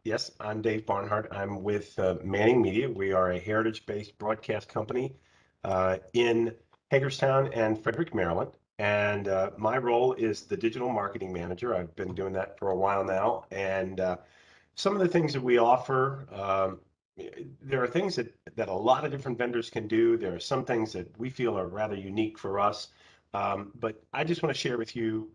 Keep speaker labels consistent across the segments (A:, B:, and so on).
A: Yes, I'm Dave Barnhart. I'm with Manning Media. We are a heritage-based broadcast company in Hagerstown and Frederick, Maryland. And my role is the digital marketing manager. I've been doing that for a while now. And some of the things that we offer, there are things that a lot of different vendors can do. There are some things that we feel are rather unique for us. But I just want to share with you,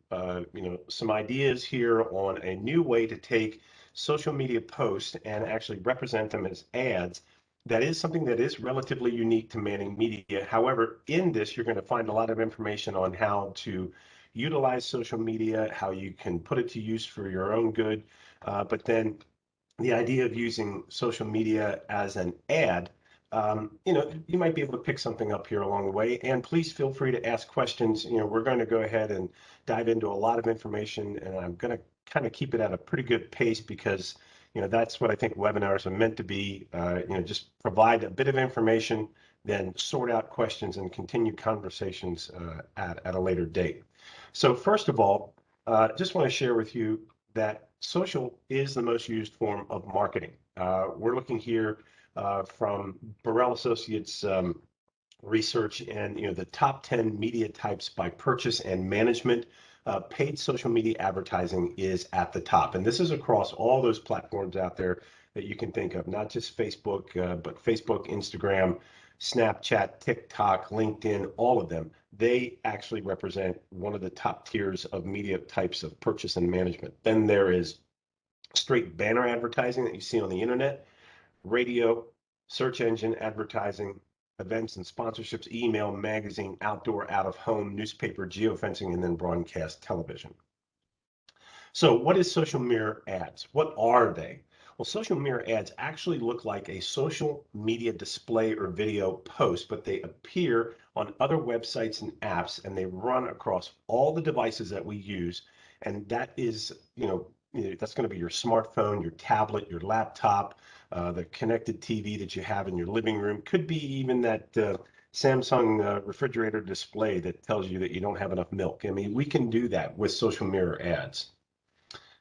A: some ideas here on a new way to take social media posts and actually represent them as ads. That is something that is relatively unique to Manning Media. However, in this, you're going to find a lot of information on how to utilize social media, how you can put it to use for your own good, but then the idea of using social media as an ad, you might be able to pick something up here along the way. And please feel free to ask questions. We're going to go ahead and dive into a lot of information, and I'm going to kind of keep it at a pretty good pace because, that's what I think webinars are meant to be. Just provide a bit of information, then sort out questions and continue conversations at a later date. So first of all, just want to share with you that social is the most used form of marketing. We're looking here from Burrell Associates research, and the top 10 media types by purchase and management. Paid social media advertising is at the top, and this is across all those platforms out there that you can think of, not just Facebook, but Facebook, Instagram, Snapchat, TikTok, LinkedIn, all of them. They actually represent one of the top tiers of media types of purchase and management. Then there is straight banner advertising that you see on the internet, radio, search engine advertising, events and sponsorships, email, magazine, outdoor, out of home, newspaper, geofencing, and then broadcast television. So what is social mirror ads? What are they? Well, social mirror ads actually look like a social media display or video post, but they appear on other websites and apps, and they run across all the devices that we use. And that is, that's going to be your smartphone, your tablet, your laptop, the connected TV that you have in your living room. Could be even that Samsung refrigerator display that tells you that you don't have enough milk. I mean, we can do that with social mirror ads.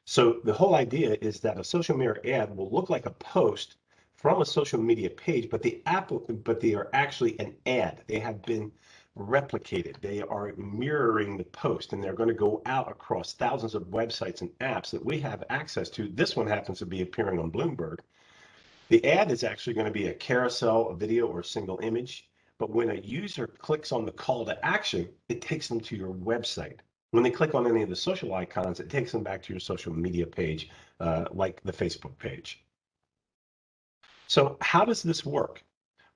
A: So the whole idea is that a social mirror ad will look like a post from a social media page, but they are actually an ad. They have been replicated. They are mirroring the post, and they're going to go out across thousands of websites and apps that we have access to. This one happens to be appearing on Bloomberg. The ad is actually going to be a carousel, a video, or a single image. But when a user clicks on the call to action, it takes them to your website. When they click on any of the social icons, it takes them back to your social media page, like the Facebook page. So how does this work?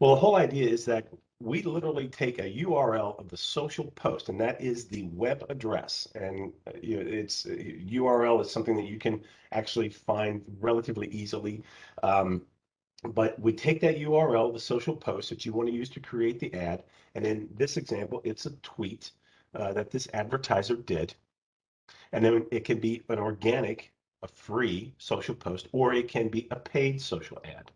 A: Well, the whole idea is that we literally take a URL of the social post, and that is the web address. And it's URL is something that you can actually find relatively easily. But we take that URL, the social post that you want to use to create the ad, and in this example, it's a tweet that this advertiser did. And then it can be an organic, a free social post, or it can be a paid social ad.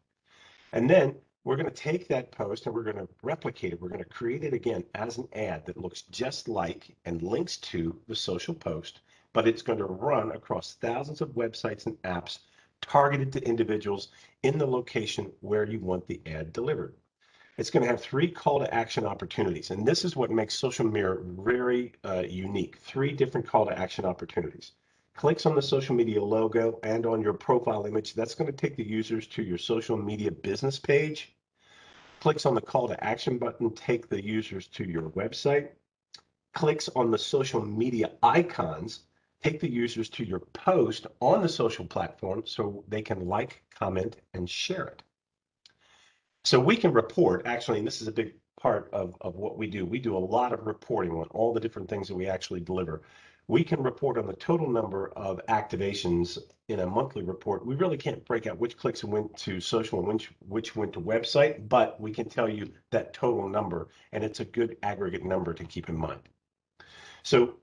A: And then we're going to take that post and we're going to replicate it. We're going to create it again as an ad that looks just like and links to the social post, but it's going to run across thousands of websites and apps targeted to individuals in the location where you want the ad delivered. It's going to have 3 call to action opportunities, and this is what makes Social Mirror very unique. 3 different call to action opportunities. Clicks on the social media logo and on your profile image. That's going to take the users to your social media business page. Clicks on the call to action button, take the users to your website. Clicks on the social media icons, take the users to your post on the social platform so they can like, comment, and share it. So we can report, actually, and this is a big part of what we do. We do a lot of reporting on all the different things that we actually deliver. We can report on the total number of activations in a monthly report. We really can't break out which clicks went to social and which went to website, but we can tell you that total number, and it's a good aggregate number to keep in mind. So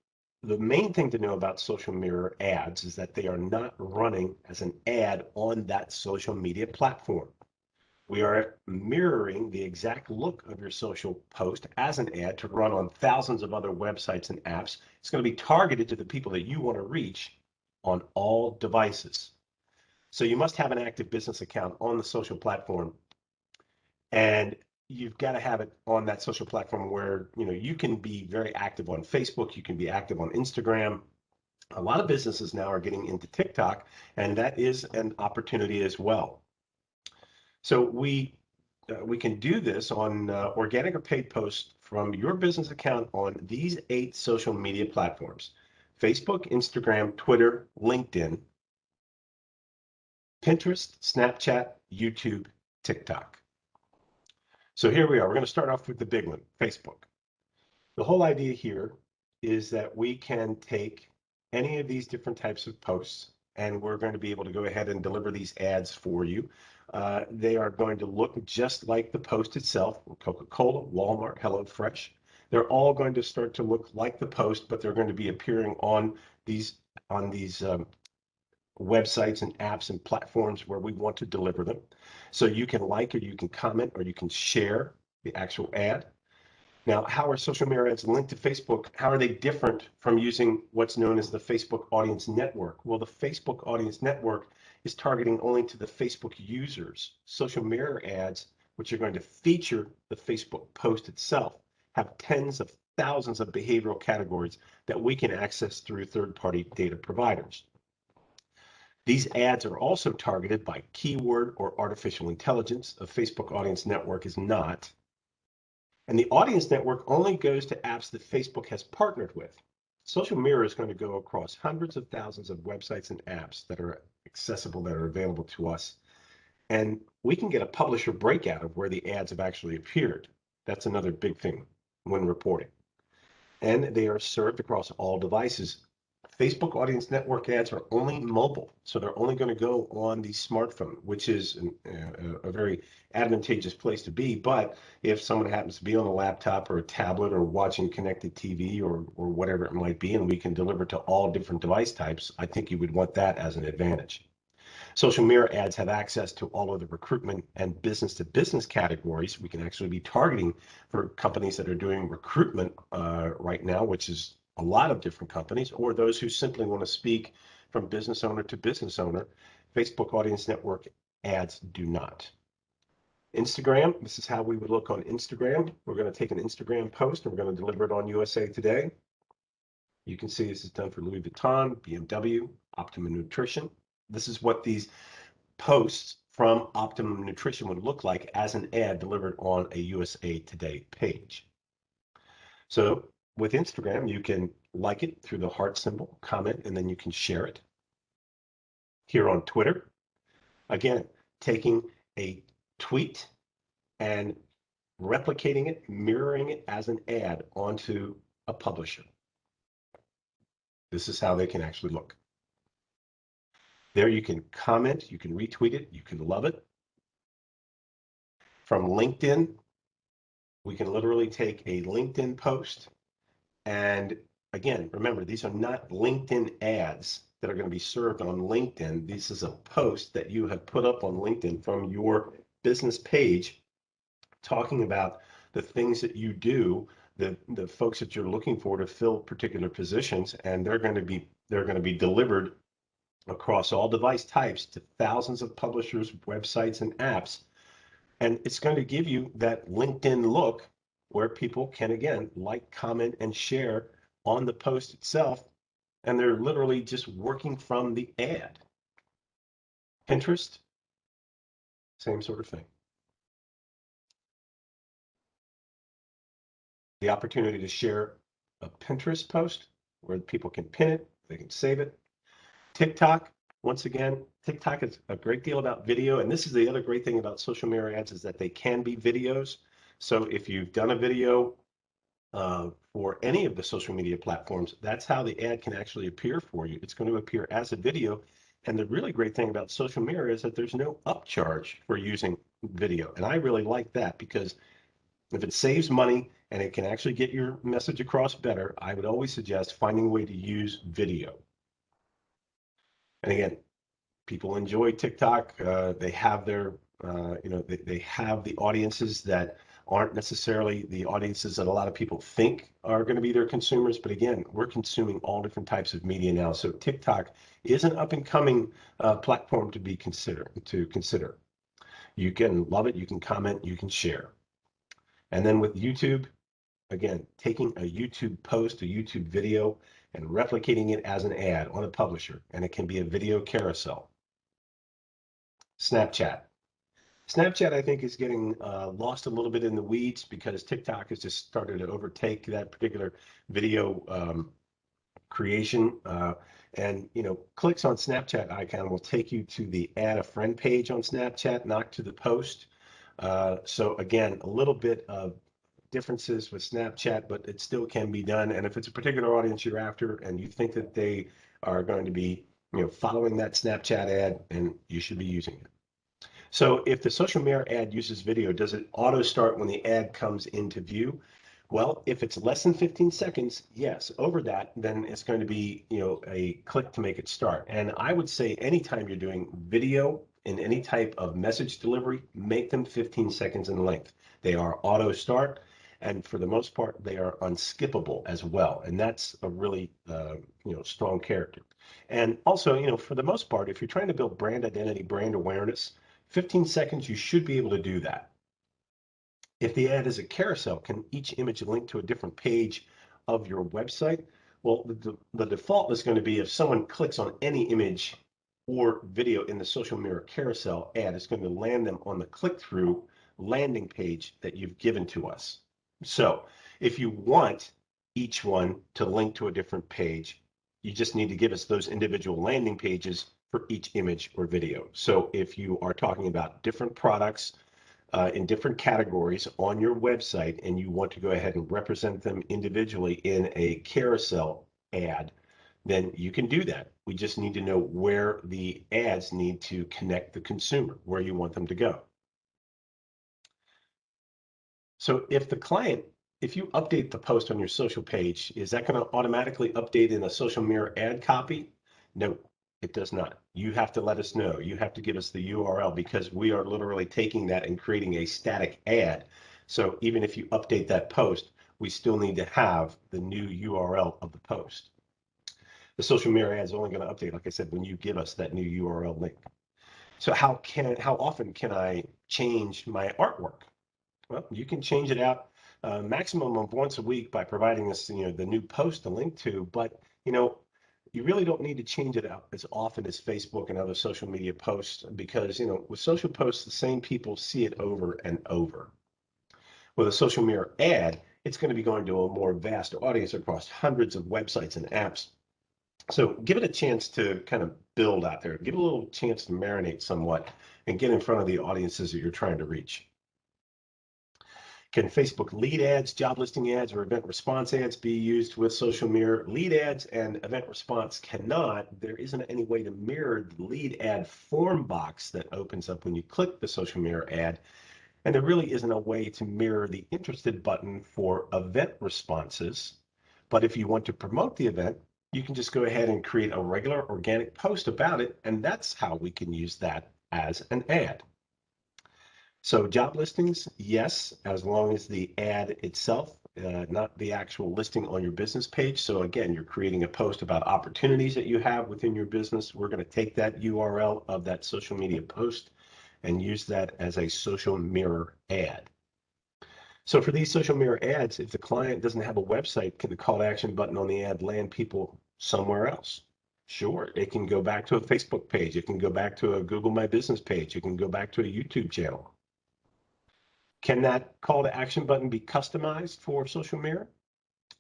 A: the main thing to know about social mirror ads is that they are not running as an ad on that social media platform. We are mirroring the exact look of your social post as an ad to run on thousands of other websites and apps. It's going to be targeted to the people that you want to reach on all devices. So you must have an active business account on the social platform, and you've got to have it on that social platform where you can be very active on Facebook, you can be active on Instagram. A lot of businesses now are getting into TikTok, and that is an opportunity as well. So we can do this on organic or paid posts from your business account on these 8 social media platforms: Facebook, Instagram, Twitter, LinkedIn, Pinterest, Snapchat, YouTube, TikTok. So here we are. We're going to start off with the big one, Facebook. The whole idea here is that we can take any of these different types of posts, and we're going to be able to go ahead and deliver these ads for you. They are going to look just like the post itself: Coca-Cola, Walmart, HelloFresh. They're all going to start to look like the post, but they're going to be appearing on these websites and apps and platforms where we want to deliver them. So you can like, or you can comment, or you can share the actual ad. Now, how are social media ads linked to Facebook? How are they different from using what's known as the Facebook Audience Network? Well, the Facebook Audience Network is targeting only to the Facebook users. Social media ads, which are going to feature the Facebook post itself, have tens of thousands of behavioral categories that we can access through third-party data providers. These ads are also targeted by keyword or artificial intelligence. A Facebook Audience Network is not. And the Audience Network only goes to apps that Facebook has partnered with. Social Mirror is going to go across hundreds of thousands of websites and apps that are accessible, that are available to us. And we can get a publisher breakout of where the ads have actually appeared. That's another big thing when reporting. And they are served across all devices. Facebook Audience Network ads are only mobile, so they're only going to go on the smartphone, which is a very advantageous place to be. But if someone happens to be on a laptop or a tablet or watching connected TV or whatever it might be, and we can deliver to all different device types, I think you would want that as an advantage. Social media ads have access to all of the recruitment and business-to-business categories. We can actually be targeting for companies that are doing recruitment right now, which is a lot of different companies, or those who simply want to speak from business owner to business owner. Facebook Audience Network ads do not. Instagram, this is how we would look on Instagram. We're going to take an Instagram post and we're going to deliver it on USA Today. You can see this is done for Louis Vuitton, BMW, Optimum Nutrition. This is what these posts from Optimum Nutrition would look like as an ad delivered on a USA Today page. So with Instagram, you can like it through the heart symbol, comment, and then you can share it. Here on Twitter, again, taking a tweet and replicating it, mirroring it as an ad onto a publisher. This is how they can actually look. There you can comment, you can retweet it, you can love it. From LinkedIn, we can literally take a LinkedIn post, and again, remember, these are not LinkedIn ads that are going to be served on LinkedIn. This is a post that you have put up on LinkedIn from your business page talking about the things that you do, the folks that you're looking for to fill particular positions, and they're going to be delivered across all device types to thousands of publishers, websites, and apps. And it's going to give you that LinkedIn look where people can, again, like, comment, and share on the post itself. And they're literally just working from the ad. Pinterest, same sort of thing. The opportunity to share a Pinterest post where people can pin it, they can save it. TikTok, once again, TikTok is a great deal about video. And this is the other great thing about social media ads, is that they can be videos. So if you've done a video for any of the social media platforms, that's how the ad can actually appear for you. It's going to appear as a video. And the really great thing about social media is that there's no upcharge for using video. And I really like that, because if it saves money and it can actually get your message across better, I would always suggest finding a way to use video. And again, people enjoy TikTok. They have their, they have the audiences that aren't necessarily the audiences that a lot of people think are going to be their consumers. But again, we're consuming all different types of media now. So TikTok is an up and coming platform to consider. You can love it, you can comment, you can share. And then with YouTube, again, taking a YouTube post, a YouTube video, and replicating it as an ad on a publisher, and it can be a video carousel. Snapchat. Snapchat, I think, is getting lost a little bit in the weeds because TikTok has just started to overtake that particular video creation. And clicks on Snapchat icon will take you to the add a friend page on Snapchat, not to the post. So again, a little bit of differences with Snapchat, but it still can be done. And if it's a particular audience you're after and you think that they are going to be following that Snapchat ad, and you should be using it. So if the social mirror ad uses video, does it auto start when the ad comes into view? Well, if it's less than 15 seconds, yes. Over that, then it's going to be, a click to make it start. And I would say anytime you're doing video in any type of message delivery, make them 15 seconds in length. They are auto start, and for the most part, they are unskippable as well. And that's a really, strong character. And also, for the most part, if you're trying to build brand identity, brand awareness, 15 seconds, you should be able to do that. If the ad is a carousel, can each image link to a different page of your website? Well, the default is going to be if someone clicks on any image or video in the social mirror carousel ad, it's going to land them on the click-through landing page that you've given to us. So if you want each one to link to a different page, you just need to give us those individual landing pages for each image or video. So if you are talking about different products in different categories on your website and you want to go ahead and represent them individually in a carousel ad, then you can do that. We just need to know where the ads need to connect the consumer, where you want them to go. So if you update the post on your social page, is that going to automatically update in a social mirror ad copy? No, it does not. You have to let us know. You have to give us the URL because we are literally taking that and creating a static ad. So even if you update that post, we still need to have the new URL of the post. The social mirror ad is only going to update, like I said, when you give us that new URL link. So how often can I change my artwork? Well, you can change it out maximum of once a week by providing us, the new post to link to. But you really don't need to change it out as often as Facebook and other social media posts because with social posts, the same people see it over and over. With a social mirror ad, it's going to be going to a more vast audience across hundreds of websites and apps. So give it a chance to kind of build out there. Give it a little chance to marinate somewhat and get in front of the audiences that you're trying to reach. Can Facebook lead ads, job listing ads, or event response ads be used with social mirror? Lead ads and event response cannot. There isn't any way to mirror the lead ad form box that opens up when you click the social mirror ad. And there really isn't a way to mirror the interested button for event responses. But if you want to promote the event, you can just go ahead and create a regular organic post about it. And that's how we can use that as an ad. So job listings, yes, as long as the ad itself, not the actual listing on your business page. So again, you're creating a post about opportunities that you have within your business. We're going to take that URL of that social media post and use that as a social mirror ad. So for these social mirror ads, if the client doesn't have a website, can the call to action button on the ad land people somewhere else? Sure, it can go back to a Facebook page. It can go back to a Google My Business page. It can go back to a YouTube channel. Can that call to action button be customized for social mirror?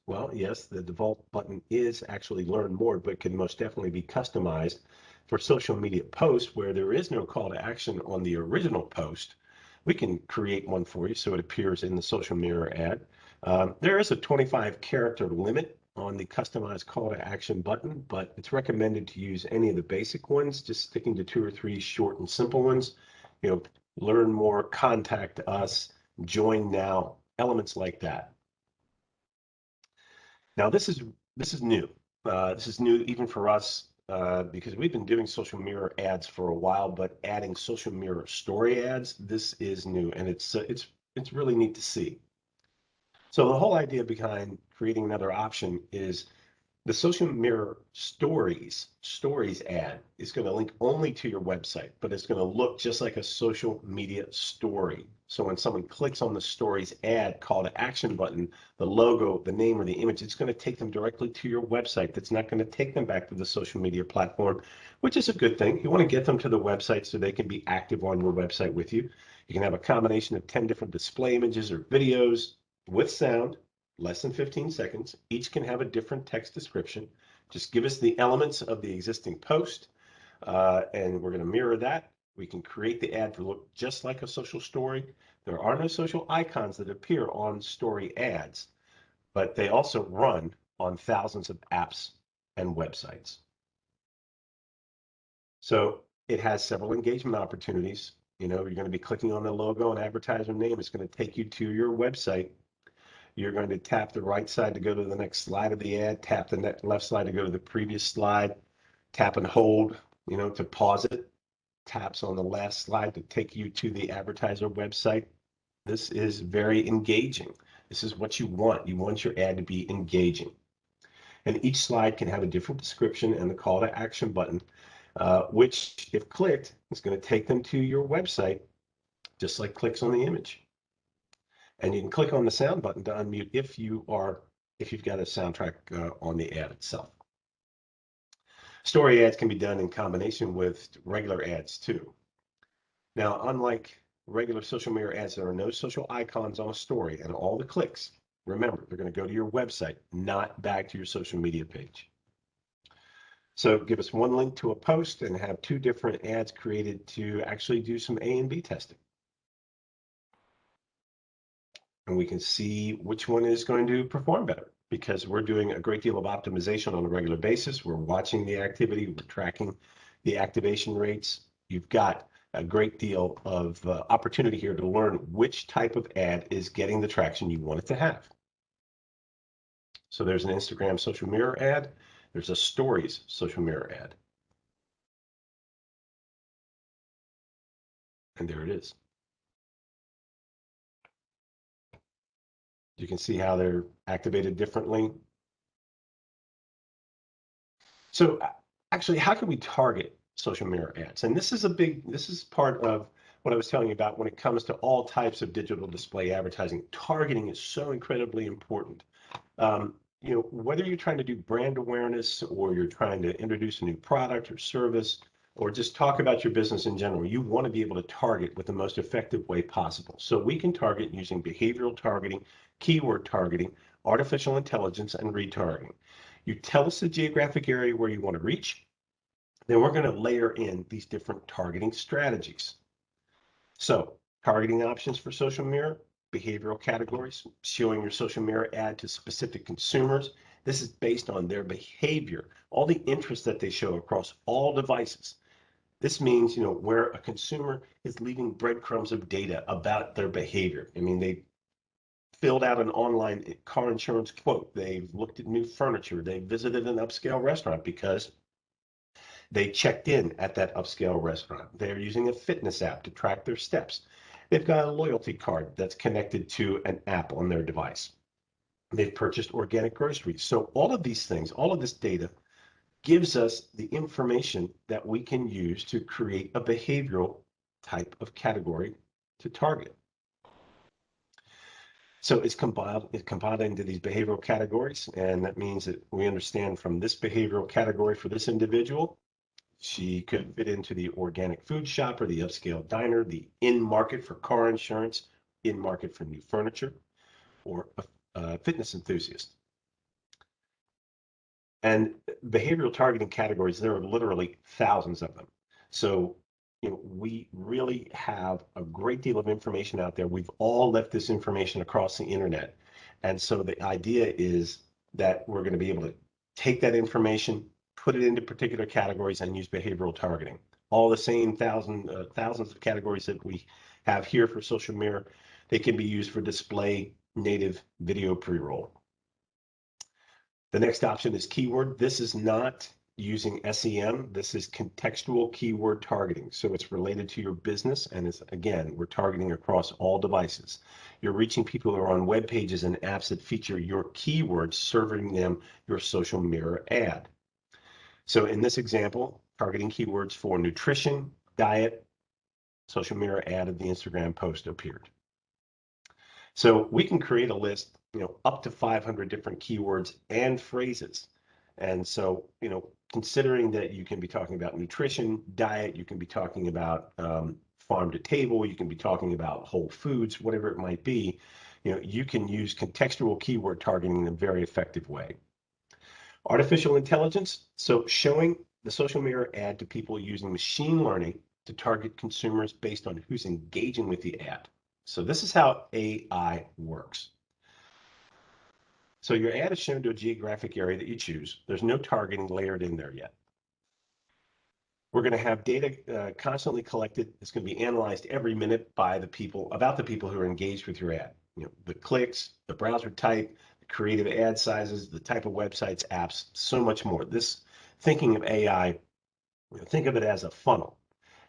A: Well, yes, the default button is actually learn more, but can most definitely be customized for social media posts where there is no call to action on the original post. We can create one for you so it appears in the social mirror ad. There is a 25 character limit on the customized call to action button, but it's recommended to use any of the basic ones, just sticking to 2 or 3 short and simple ones. Learn more, contact us, join now, elements like that. Now this is new. This is new even for us because we've been doing social mirror ads for a while, but adding social mirror story ads, this is new, and it's it's really neat to see. So the whole idea behind creating another option is the Social Mirror Stories ad is going to link only to your website, but it's going to look just like a social media story. So when someone clicks on the Stories ad call to action button, the logo, the name, or the image, it's going to take them directly to your website. That's not going to take them back to the social media platform, which is a good thing. You want to get them to the website so they can be active on your website with you. You can have a combination of 10 different display images or videos with sound, less than 15 seconds. Each can have a different text description. Just give us the elements of the existing post, and we're going to mirror that. We can create the ad to look just like a social story. There are no social icons that appear on story ads, but they also run on thousands of apps and websites. So it has several engagement opportunities. You know, you're going to be clicking on the logo and advertiser name. It's going to take you to your website. You're going to tap the right side to go to the next slide of the ad, tap the left side to go to the previous slide, tap and hold, you know, to pause it, taps on the last slide to take you to the advertiser website. This is very engaging. This is what you want. You want your ad to be engaging. And each slide can have a different description and the call to action button, which if clicked, is going to take them to your website, just like clicks on the image. And you can click on the sound button to unmute if you've got a soundtrack on the ad itself. Story ads can be done in combination with regular ads too. Now, unlike regular social mirror ads, there are no social icons on a story, and all the clicks, remember, they're going to go to your website, not back to your social media page. So give us one link to a post and have two different ads created to actually do some A and B testing. And we can see which one is going to perform better because we're doing a great deal of optimization on a regular basis. We're watching the activity, we're tracking the activation rates. You've got a great deal of opportunity here to learn which type of ad is getting the traction you want it to have. So there's an Instagram social mirror ad. There's a Stories social mirror ad. And there it is. You can see how they're activated differently. So actually, how can we target social mirror ads? And this is part of what I was telling you about when it comes to all types of digital display advertising. Targeting is so incredibly important. You know, whether you're trying to do brand awareness or you're trying to introduce a new product or service, or just talk about your business in general, you want to be able to target with the most effective way possible. So we can target using behavioral targeting, keyword targeting, artificial intelligence, and retargeting. You tell us the geographic area where you want to reach, then we're going to layer in these different targeting strategies. So targeting options for social mirror, behavioral categories, showing your social mirror ad to specific consumers. This is based on their behavior, all the interest that they show across all devices. This means, you know, where a consumer is leaving breadcrumbs of data about their behavior. I mean, they filled out an online car insurance quote. They've looked at new furniture. They visited an upscale restaurant because they checked in at that upscale restaurant. They're using a fitness app to track their steps. They've got a loyalty card that's connected to an app on their device. They've purchased organic groceries. So all of these things, all of this data gives us the information that we can use to create a behavioral type of category to target. So it's compiled into these behavioral categories, and that means that we understand from this behavioral category for this individual, she could fit into the organic food shopper, the upscale diner, the in-market for car insurance, in-market for new furniture, or a fitness enthusiast. And behavioral targeting categories, there are literally thousands of them. So, you know, we really have a great deal of information out there. We've all left this information across the internet. And so the idea is that we're going to be able to take that information, put it into particular categories, and use behavioral targeting. All the same thousands of categories that we have here for social mirror, they can be used for display native video pre-roll. The next option is keyword. This is not using SEM. This is contextual keyword targeting. So it's related to your business. And it's, again, we're targeting across all devices. You're reaching people who are on web pages and apps that feature your keywords, serving them your social mirror ad. So in this example, targeting keywords for nutrition, diet, social mirror ad of the Instagram post appeared. So we can create a list, up to 500 different keywords and phrases. And so, considering that you can be talking about nutrition, diet, you can be talking about farm to table, you can be talking about whole foods, whatever it might be, you can use contextual keyword targeting in a very effective way. Artificial intelligence, so showing the social mirror ad to people using machine learning to target consumers based on who's engaging with the ad. So this is how AI works. So your ad is shown to a geographic area that you choose. There's no targeting layered in there yet. We're going to have data constantly collected. It's going to be analyzed every minute by the people, about the people who are engaged with your ad. The clicks, the browser type, the creative ad sizes, the type of websites, apps, so much more. This, thinking of AI, think of it as a funnel.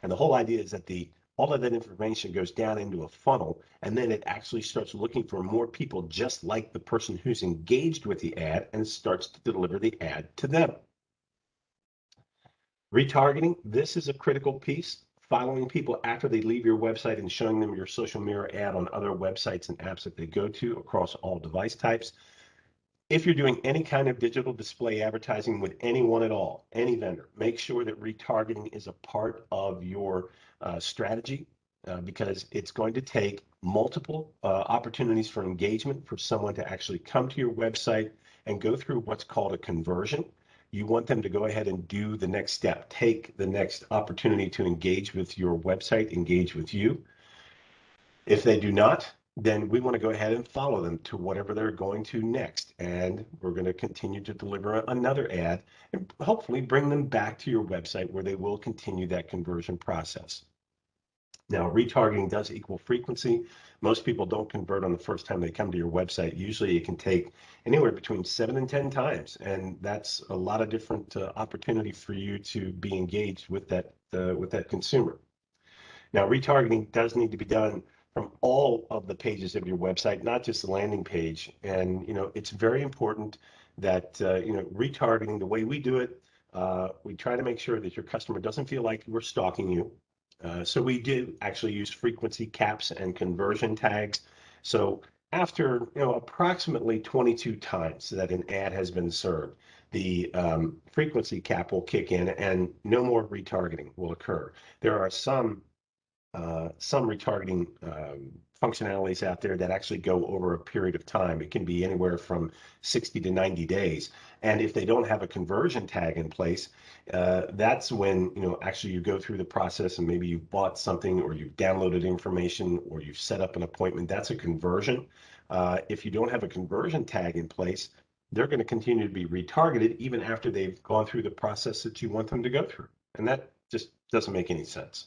A: And the whole idea is that all of that information goes down into a funnel, and then it actually starts looking for more people just like the person who's engaged with the ad, and starts to deliver the ad to them. Retargeting, this is a critical piece. Following people after they leave your website and showing them your social mirror ad on other websites and apps that they go to across all device types. If you're doing any kind of digital display advertising with anyone at all, any vendor, make sure that retargeting is a part of your strategy, because it's going to take multiple opportunities for engagement for someone to actually come to your website and go through what's called a conversion. You want them to go ahead and do the next step, take the next opportunity to engage with your website, engage with you. If they do not, then we want to go ahead and follow them to whatever they're going to next. And we're going to continue to deliver another ad and hopefully bring them back to your website where they will continue that conversion process. Now, retargeting does equal frequency. Most people don't convert on the first time they come to your website. Usually it can take anywhere between 7 and 10 times. And that's a lot of different opportunity for you to be engaged with that consumer. Now, retargeting does need to be done from all of the pages of your website, not just the landing page. And, it's very important that, retargeting, the way we do it, we try to make sure that your customer doesn't feel like we're stalking you. So we do actually use frequency caps and conversion tags. So after, approximately 22 times that an ad has been served, the frequency cap will kick in and no more retargeting will occur. There are some retargeting functionalities out there that actually go over a period of time. It can be anywhere from 60 to 90 days. And if they don't have a conversion tag in place, that's when, actually you go through the process and maybe you bought something or you've downloaded information or you've set up an appointment. That's a conversion. If you don't have a conversion tag in place, they're going to continue to be retargeted even after they've gone through the process that you want them to go through. And that just doesn't make any sense.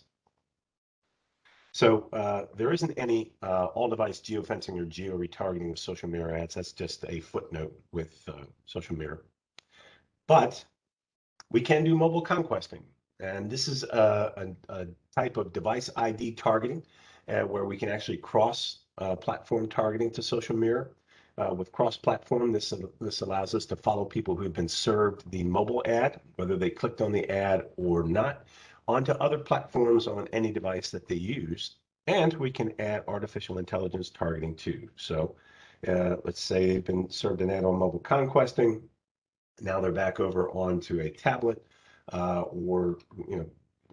A: So there isn't any all-device geofencing or geo-retargeting with social mirror ads. That's just a footnote with social mirror. But we can do mobile conquesting. And this is a type of device ID targeting where we can actually cross-platform targeting to social mirror. With cross-platform, this allows us to follow people who have been served the mobile ad, whether they clicked on the ad or not, onto other platforms on any device that they use. And we can add artificial intelligence targeting too. So let's say they've been served an ad on mobile conquesting. Now they're back over onto a tablet, or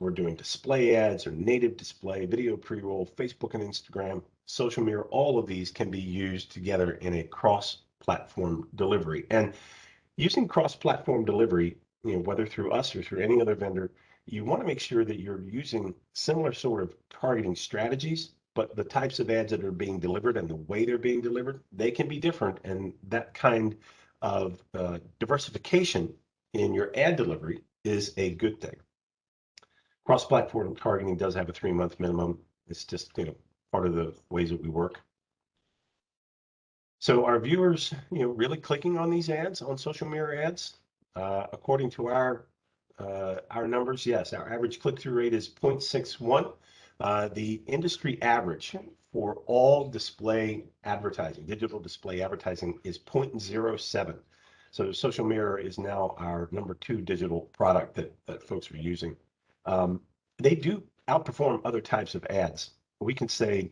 A: we're doing display ads or native display, video pre-roll, Facebook and Instagram, social mirror. All of these can be used together in a cross-platform delivery. And using cross-platform delivery, whether through us or through any other vendor, you want to make sure that you're using similar sort of targeting strategies, but the types of ads that are being delivered and the way they're being delivered, they can be different. And that kind of diversification in your ad delivery is a good thing. Cross-platform targeting does have a 3-month minimum. It's just, part of the ways that we work. So are viewers, really clicking on these ads, on social mirror ads? According to our our numbers, yes, our average click-through rate is 0.61. The industry average for all display advertising, digital display advertising, is 0.07. So Social Mirror is now our #2 digital product that folks are using. They do outperform other types of ads. We can say,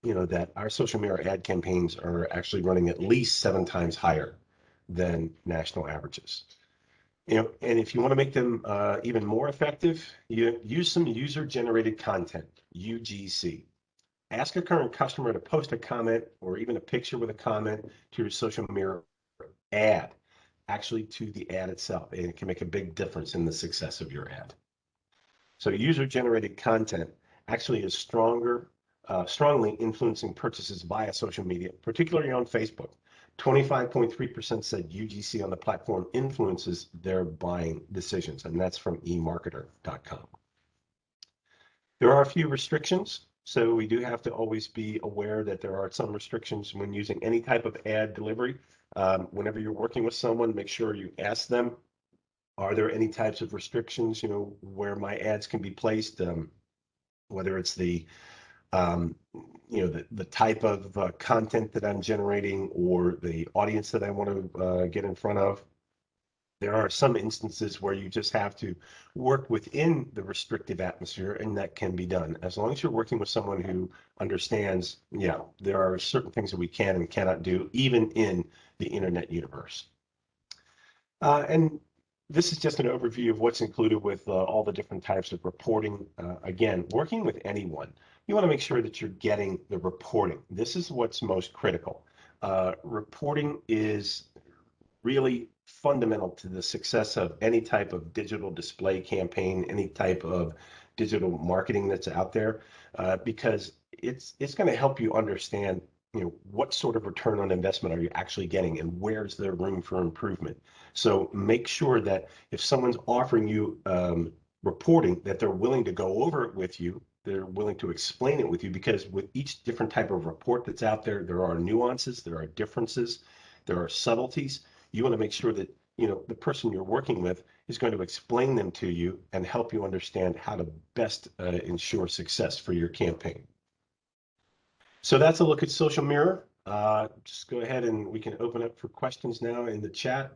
A: that our Social Mirror ad campaigns are actually running at least 7 times higher than national averages. And if you want to make them even more effective, you use some user-generated content, UGC. Ask a current customer to post a comment or even a picture with a comment to your Social Mirror ad, actually to the ad itself, and it can make a big difference in the success of your ad. So user-generated content actually is strongly influencing purchases via social media, particularly on Facebook. 25.3% said UGC on the platform influences their buying decisions, and that's from eMarketer.com. There are a few restrictions, so we do have to always be aware that there are some restrictions when using any type of ad delivery. Whenever you're working with someone, make sure you ask them, are there any types of restrictions, where my ads can be placed, whether it's the type of content that I'm generating or the audience that I want to get in front of. There are some instances where you just have to work within the restrictive atmosphere, and that can be done. As long as you're working with someone who understands, there are certain things that we can and cannot do, even in the internet universe. And this is just an overview of what's included with all the different types of reporting. Again, working with anyone, you want to make sure that you're getting the reporting. This is what's most critical. Reporting is really fundamental to the success of any type of digital display campaign, any type of digital marketing that's out there, because it's going to help you understand, what sort of return on investment are you actually getting and where's there room for improvement. So make sure that if someone's offering you reporting, that they're willing to go over it with you, they're willing to explain it with you, because with each different type of report that's out there, there are nuances, there are differences, there are subtleties. You want to make sure that, the person you're working with is going to explain them to you and help you understand how to best ensure success for your campaign. So that's a look at Social Mirror. Just go ahead and we can open up for questions now in the chat.